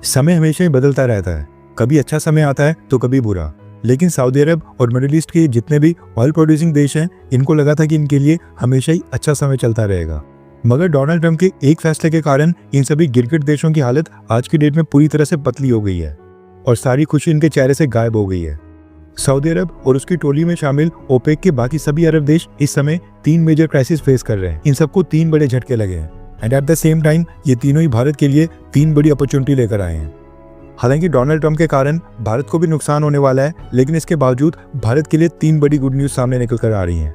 समय हमेशा ही बदलता रहता है, कभी अच्छा समय आता है तो कभी बुरा। लेकिन सऊदी अरब और मिडिल ईस्ट के जितने भी ऑयल प्रोड्यूसिंग देश हैं, इनको लगा था कि इनके लिए हमेशा ही अच्छा समय चलता रहेगा। मगर डोनाल्ड ट्रंप के एक फैसले के कारण इन सभी गिरगिट देशों की हालत आज की डेट में पूरी तरह से पतली हो गई है और सारी खुशी इनके चेहरे से गायब हो गई है। सऊदी अरब और उसकी टोली में शामिल ओपेक के बाकी सभी अरब देश इस समय 3 मेजर क्राइसिस फेस कर रहे हैं। इन सबको 3 बड़े झटके लगे हैं and at the same time ये तीनों ही भारत के लिए 3 बड़ी अपॉर्चुनिटी लेकर आए हैं। हालांकि डोनाल्ड ट्रंप के कारण भारत को भी नुकसान होने वाला है, लेकिन इसके बावजूद भारत के लिए 3 बड़ी गुड न्यूज सामने निकल कर आ रही हैं।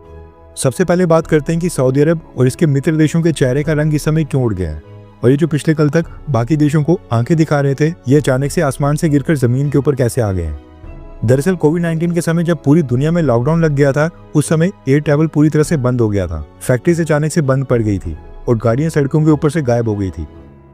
सबसे पहले बात करते हैं कि सऊदी अरब और इसके मित्र देशों के चेहरे का रंग इस समय क्यों उड़ गया है और ये जो पिछले कल तक बाकी देशों को आंखें दिखा रहे थे, ये अचानक से आसमान से गिरकर जमीन के ऊपर कैसे आ गए हैं। दरअसल कोविड-19 के समय जब पूरी दुनिया में लॉकडाउन लग गया था, उस समय एयर ट्रैवल पूरी तरह से बंद हो गया था। फैक्ट्रीज अचानक से बंद पड़ गई थी और गाड़ियां सड़कों के ऊपर से गायब हो गई थी।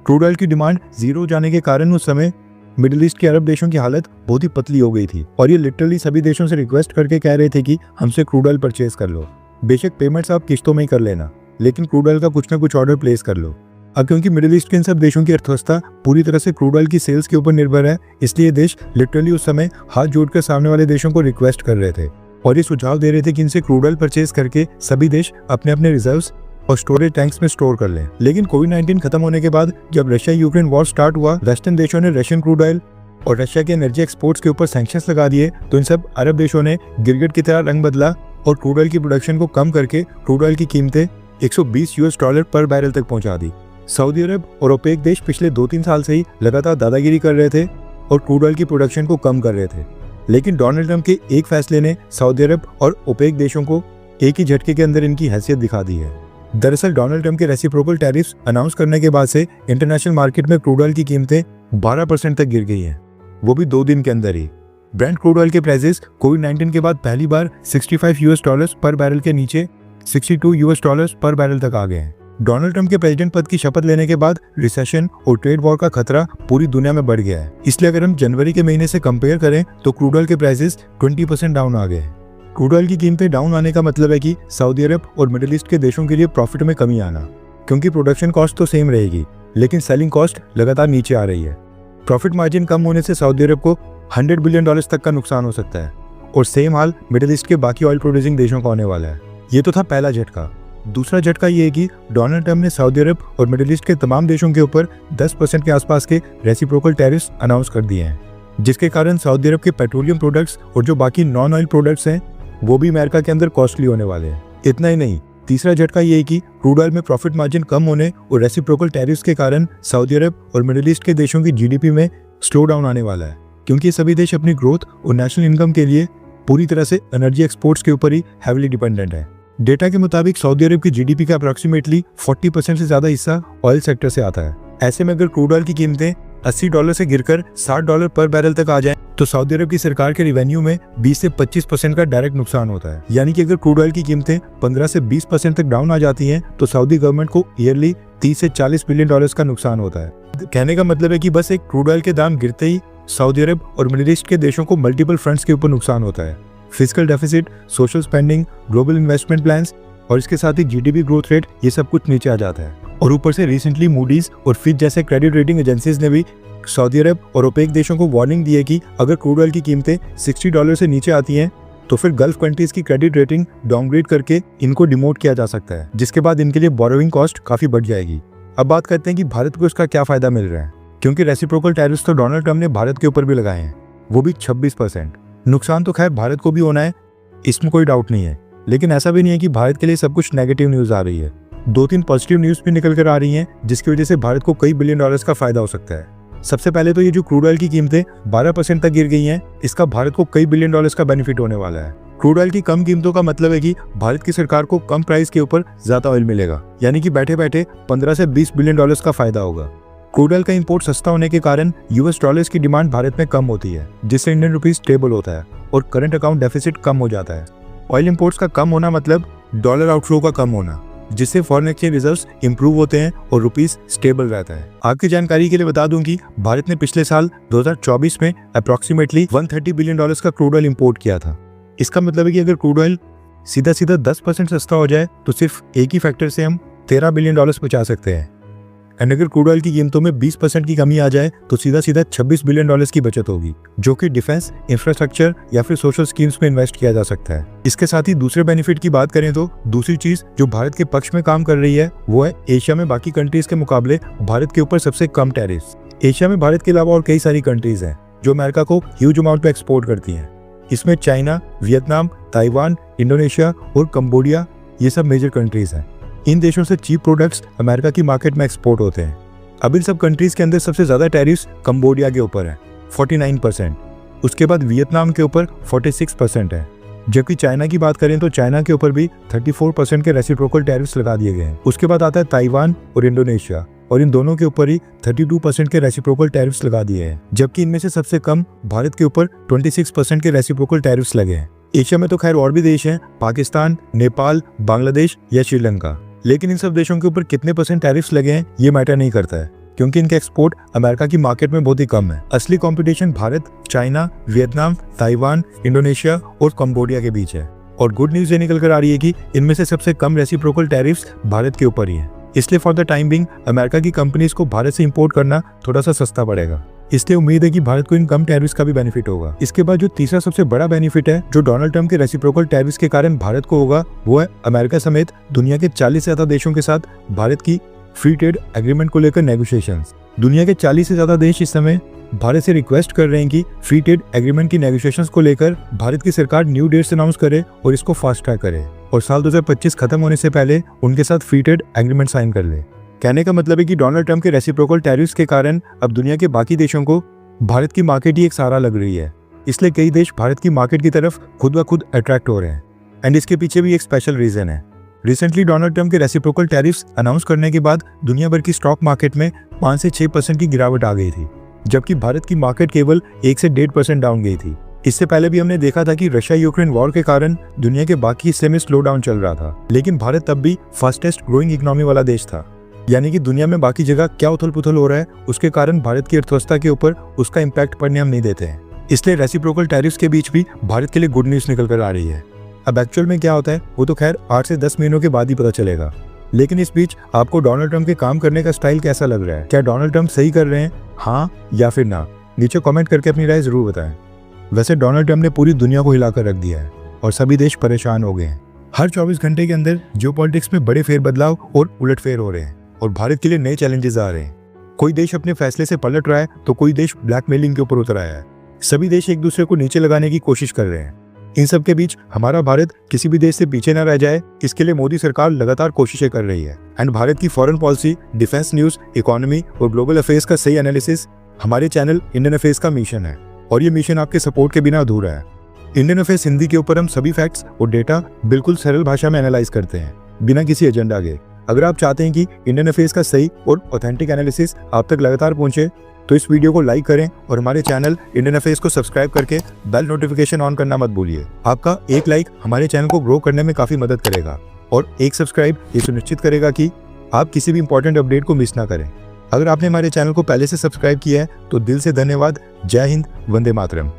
क्रूड ऑयल की डिमांड जीरो हो जाने के कारण उस समय मिडिल ईस्ट के अरब देशों की हालत बहुत ही पतली हो गई थी और ये लिटरली सभी देशों से रिक्वेस्ट करके कह रहे थे कि हमसे क्रूड ऑयल परचेज कर लो। बेशक पेमेंट्स आप किस्तों में ही कर लेना, लेकिन क्रूड ऑयल का कुछ ना कुछ ऑर्डर प्लेस कर लो। अब क्योंकि मिडिल ईस्ट के इन सब देशों की अर्थव्यवस्था पूरी तरह से क्रूड ऑयल की सेल्स के ऊपर निर्भर है, इसलिए देश लिटरली उस समय हाथ जोड़कर सामने वाले देशों को रिक्वेस्ट कर रहे थे और ये सुझाव दे रहे थे कि इनसे क्रूड ऑयल परचेज करके सभी देश अपने अपने रिजर्व्स और स्टोरेज टैंक्स में स्टोर कर लें। लेकिन कोविड-19 खत्म होने के बाद जब रशिया यूक्रेन वॉर स्टार्ट हुआ, वेस्टर्न देशों ने रशियन क्रूड ऑयल और रशिया के एनर्जी एक्सपोर्ट्स के ऊपर सैंक्शंस लगा दिए, तो इन सब अरब देशों ने गिरगिट की तरह रंग बदला और क्रूड ऑयल की प्रोडक्शन को कम करके क्रूड ऑयल की कीमतें $120 पर बैरल तक पहुंचा दी। सऊदी अरब और ओपेक देश पिछले 2-3 साल से ही लगातार दादागिरी कर रहे थे और क्रूड ऑयल की प्रोडक्शन को कम कर रहे थे, लेकिन डोनाल्ड ट्रंप के एक फैसले ने सऊदी अरब और ओपेक देशों को एक ही झटके के अंदर इनकी हैसियत दिखा दी है। दरअसल डोनाल्ड ट्रंप के रेसिप्रोकल टैरिफ्स अनाउंस करने के बाद से इंटरनेशनल मार्केट में क्रूड ऑयल की कीमतें 12% तक गिर गई हैं, वो भी 2 दिन के अंदर ही। ब्रेंट क्रूड ऑयल के प्राइसेस कोविड-19 के बाद पहली बार $65 पर बैरल के नीचे $62 पर बैरल तक आ गए हैं। डोनाल्ड ट्रंप के प्रेसिडेंट पद की शपथ लेने के बाद रिसेशन और ट्रेड वॉर का खतरा पूरी दुनिया में बढ़ गया है, इसलिए अगर हम जनवरी के महीने से कंपेयर करें तो क्रूड ऑयल के प्राइसेस 20% डाउन आ गए हैं। क्रूड ऑयल की कीमतें डाउन आने का मतलब है कि सऊदी अरब और मिडिल ईस्ट के देशों के लिए प्रॉफिट में कमी आना, क्योंकि प्रोडक्शन कॉस्ट तो सेम रहेगी लेकिन सेलिंग कॉस्ट लगातार नीचे आ रही है। प्रॉफिट मार्जिन कम होने से सऊदी अरब को $100 बिलियन तक का नुकसान हो सकता है और सेम हाल मिडिल ईस्ट के बाकी ऑयल प्रोड्यूसिंग देशों का होने वाला है। ये तो था पहला झटका। दूसरा झटका ये है कि डोनाल्ड ट्रंप ने सऊदी अरब और मिडिल ईस्ट के तमाम देशों के ऊपर 10% के आसपास के रेसिप्रोकल टैरिफ्स अनाउंस कर दिए हैं, जिसके कारण सऊदी अरब के पेट्रोलियम प्रोडक्ट्स और जो बाकी नॉन ऑयल प्रोडक्ट्स हैं वो भी अमेरिका के अंदर कॉस्टली होने वाले हैं। इतना ही नहीं, तीसरा झटका ये है कि क्रूड ऑयल में प्रॉफिट मार्जिन कम होने और रेसिप्रोकल टैरिफ्स के कारण सऊदी अरब और मिडिल ईस्ट के देशों की जीडीपी में स्लो डाउन आने वाला है, क्योंकि सभी देश अपनी ग्रोथ और नेशनल इनकम के लिए पूरी तरह से एनर्जी एक्सपोर्ट्स के ऊपर ही हैवीली डिपेंडेंट है। डेटा के मुताबिक सऊदी अरब की जीडीपी का अप्रोक्सीमेटली 40% से ज्यादा हिस्सा ऑयल सेक्टर से आता है। ऐसे में अगर क्रूड ऑयल की कीमतें $80 से गिरकर $60 पर बैरल तक आ जाएं, तो सऊदी अरब की सरकार के रेवेन्यू में 20 से 25% का डायरेक्ट नुकसान होता है। यानी कि अगर क्रूड ऑयल की कीमतें 15 से 20% तक डाउन आ जाती हैं, तो सऊदी गवर्नमेंट को ईयरली $30 से $40 बिलियन का नुकसान होता है। कहने का मतलब है कि बस एक क्रूड ऑयल के दाम गिरते ही सऊदी अरब और मिडिल ईस्ट के देशों को मल्टीपल फ्रंट्स के ऊपर नुकसान होता है। Physical deficit, social spending, global investment plans और इसके साथ ही जीडीपी ग्रोथ रेट, ये सब कुछ नीचे आ जाता है। और ऊपर से रिसेंटली मूडीज और फिच जैसे क्रेडिट रेटिंग एजेंसीज ने भी सऊदी अरब और ओपेक देशों को वार्निंग दी है कि अगर क्रूड ऑयल की कीमतें $60 से नीचे आती हैं, तो फिर गल्फ कंट्रीज की क्रेडिट रेटिंग डाउनग्रेड करके इनको डिमोट किया जा सकता है, जिसके बाद इनके लिए बोरोइंग कॉस्ट काफी बढ़ जाएगी। अब बात करते हैं कि भारत को इसका क्या फायदा मिल रहा है, क्योंकि रेसिप्रोकल टैरिफ्स तो डोनाल्ड ट्रंप ने भारत के ऊपर भी लगाए हैं, वो भी 26%। नुकसान तो खैर भारत को भी होना है, इसमें कोई डाउट नहीं है, लेकिन ऐसा भी नहीं है कि भारत के लिए सब कुछ नेगेटिव न्यूज आ रही है। 2-3 पॉजिटिव न्यूज भी निकल कर आ रही हैं, जिसकी वजह से भारत को कई बिलियन डॉलर्स का फायदा हो सकता है। सबसे पहले तो ये जो क्रूड ऑयल की कीमतें 12% तक गिर गई हैं, इसका भारत को कई बिलियन डॉलर्स का बेनिफिट होने वाला है। क्रूड ऑयल की कम कीमतों का मतलब है कि भारत की सरकार को कम प्राइस के ऊपर ज्यादा ऑयल मिलेगा, यानी कि बैठे बैठे 15 से 20 बिलियन डॉलर्स का फायदा होगा। क्रूड ऑयल का इंपोर्ट सस्ता होने के कारण US डॉलर्स की डिमांड भारत में कम होती है, जिससे इंडियन रुपीज स्टेबल होता है और करंट अकाउंट डेफिसिट कम हो जाता है। ऑयल इंपोर्ट्स का कम होना मतलब डॉलर आउटफ्लो का कम होना, जिससे फॉरेन एक्सचेंज रिजर्व्स इंप्रूव होते हैं और रुपीस स्टेबल रहता है। आपकी जानकारी के लिए बता दूं कि भारत ने पिछले साल 2024 में अप्रोक्सीमेटली $130 बिलियन का क्रूड ऑयल इंपोर्ट किया था। इसका मतलब है कि अगर क्रूड ऑयल सीधा सीधा 10% सस्ता हो जाए तो सिर्फ एक ही फैक्टर से हम $13 बिलियन बचा सकते हैं। एंड अगर क्रूड ऑयल की कीमतों में 20% की कमी आ जाए तो सीधा सीधा $26 बिलियन की बचत होगी, जो कि डिफेंस, इंफ्रास्ट्रक्चर या फिर सोशल स्कीम्स में इन्वेस्ट किया जा सकता है। इसके साथ ही दूसरे बेनिफिट की बात करें तो दूसरी चीज जो भारत के पक्ष में काम कर रही है वो है एशिया में बाकी कंट्रीज के मुकाबले भारत के ऊपर सबसे कम टैरिफ्स। एशिया में भारत के अलावा और कई सारी कंट्रीज हैं जो अमेरिका को ह्यूज अमाउंट में एक्सपोर्ट करती हैं। इसमें चाइना, वियतनाम, ताइवान, इंडोनेशिया और कंबोडिया ये सब मेजर कंट्रीज हैं। इन देशों से चीप प्रोडक्ट्स अमेरिका की मार्केट में एक्सपोर्ट होते हैं। अब इन सब कंट्रीज के अंदर सबसे ज्यादा टैरिफ्स कंबोडिया के ऊपर है 49%, उसके बाद वियतनाम के ऊपर 46% है, जबकि चाइना की बात करें तो चाइना के ऊपर भी 34% के रेसिप्रोकल टैरिफ्स लगा दिए गए हैं। उसके बाद आता है ताइवान और इंडोनेशिया, और इन दोनों के ऊपर ही 32% के रेसिप्रोकल टैरिफ्स लगा दिए हैं, जबकि इनमें से सबसे कम भारत के ऊपर 26% के रेसिप्रोकल टैरिफ्स लगे हैं। एशिया में तो खैर और भी देश हैं, पाकिस्तान, नेपाल, बांग्लादेश या श्रीलंका, लेकिन इन सब देशों के ऊपर कितने % टैरिफ्स लगे हैं ये मैटर नहीं करता है, क्योंकि इनके एक्सपोर्ट अमेरिका की मार्केट में बहुत ही कम है। असली competition Bharat, China, Vietnam, Taiwan, Indonesia और कंबोडिया के बीच है। और गुड न्यूज ये निकल कर आ रही है कि इनमें से सबसे कम रेसिप्रोकल टैरिफ्स भारत के ऊपर ही है। इसलिए for the time being America की कंपनीज को भारत से इंपोर्ट करना थोड़ा सा सस्ता पड़ेगा। इसलिए उम्मीद है कि भारत को इन कम टैरिफ्स का भी बेनिफिट होगा। इसके बाद जो तीसरा सबसे बड़ा बेनिफिट है जो डोनाल्ड ट्रंप के रेसिप्रोकल टैरिफ्स के कारण भारत को होगा, वो है अमेरिका समेत दुनिया के 40 से ज्यादा देशों के साथ भारत की फ्री ट्रेड एग्रीमेंट को लेकर नेगोशिएशंस। दुनिया के 40 से ज्यादा देश इस समय भारत से रिक्वेस्ट कर रहे हैं कि फ्री ट्रेड एग्रीमेंट की नेगोशिएशंस को लेकर भारत की सरकार न्यू डेट्स अनाउंस करे और इसको फास्ट ट्रैक करे और साल 2025 खत्म होने से पहले उनके साथ फ्री ट्रेड एग्रीमेंट साइन कर ले। कहने का मतलब है कि डोनाल्ड ट्रंप के रेसिप्रोकल टैरिफ्स के कारण अब दुनिया के बाकी देशों को भारत की मार्केट ही एक सहारा लग रही है। इसलिए कई देश भारत की मार्केट की तरफ खुद ब खुद अट्रैक्ट हो रहे हैं। एंड इसके पीछे भी एक स्पेशल रीजन है। रिसेंटली डोनाल्ड ट्रंप के रेसिप्रोकल टैरिफ्स अनाउंस करने के बाद दुनिया भर की स्टॉक मार्केट में 5 से 6% की गिरावट आ गई थी, जबकि भारत की मार्केट केवल 1 से 1.5% डाउन गई थी। इससे पहले भी हमने देखा था कि रशिया यूक्रेन वॉर के कारण दुनिया के बाकी हिस्से में स्लो डाउन चल रहा था, लेकिन भारत तब भी फास्टेस्ट ग्रोइंग इकोनॉमी वाला देश था। यानी कि दुनिया में बाकी जगह क्या उथल पुथल हो रहा है उसके कारण भारत की अर्थव्यवस्था के ऊपर उसका इम्पैक्ट पड़ने हम नहीं देते हैं। इसलिए रेसिप्रोकल टैरिफ्स के बीच भी भारत के लिए गुड न्यूज निकल कर आ रही है। अब एक्चुअल में क्या होता है वो तो खैर 8 से 10 महीनों के बाद ही पता चलेगा, लेकिन इस बीच आपको डोनाल्ड ट्रंप के काम करने का स्टाइल कैसा लग रहा है? क्या डोनाल्ड ट्रंप सही कर रहे हैं, हाँ या फिर ना? नीचे कमेंट करके अपनी राय जरूर बताएं। वैसे डोनाल्ड ट्रंप ने पूरी दुनिया को हिलाकर रख दिया है और सभी देश परेशान हो गए हैं। हर 24 घंटे के अंदर जियोपॉलिटिक्स में बड़े फेरबदलाव और उलटफेर हो रहे हैं और भारत के लिए नए चैलेंजेस आ रहे हैं। कोई देश अपने फैसले से पलट रहा है तो कोई देश ब्लैकमेलिंग के ऊपर उतर आया है। सभी देश एक दूसरे को नीचे लगाने की कोशिश कर रहे हैं। इन सब के बीच हमारा भारत किसी भी देश से पीछे न रह जाए, इसके लिए मोदी सरकार लगातार कोशिशें कर रही है। एंड भारत की foreign policy, defence news, economy और ग्लोबल अफेयर्स का सही एनालिसिस हमारे चैनल इंडियन अफेयर्स का मिशन है और ये मिशन आपके सपोर्ट के बिना अधूरा है। इंडियन अफेयर्स हिंदी के ऊपर हम सभी फैक्ट्स और डेटा बिल्कुल सरल भाषा में एनालाइज करते हैं, बिना किसी एजेंडा के। अगर आप चाहते हैं कि इंडियन अफेयर्स का सही और ऑथेंटिक एनालिसिस आप तक लगातार पहुंचे तो इस वीडियो को लाइक करें और हमारे चैनल इंडियन अफेयर्स को सब्सक्राइब करके बेल नोटिफिकेशन ऑन करना मत भूलिए। आपका एक लाइक हमारे चैनल को ग्रो करने में काफी मदद करेगा और एक सब्सक्राइब ये सुनिश्चित करेगा कि आप किसी भी इंपॉर्टेंट अपडेट को मिस ना करें। अगर आपने हमारे चैनल को पहले से सब्सक्राइब किया है तो दिल से धन्यवाद। जय हिंद, वंदे मातरम।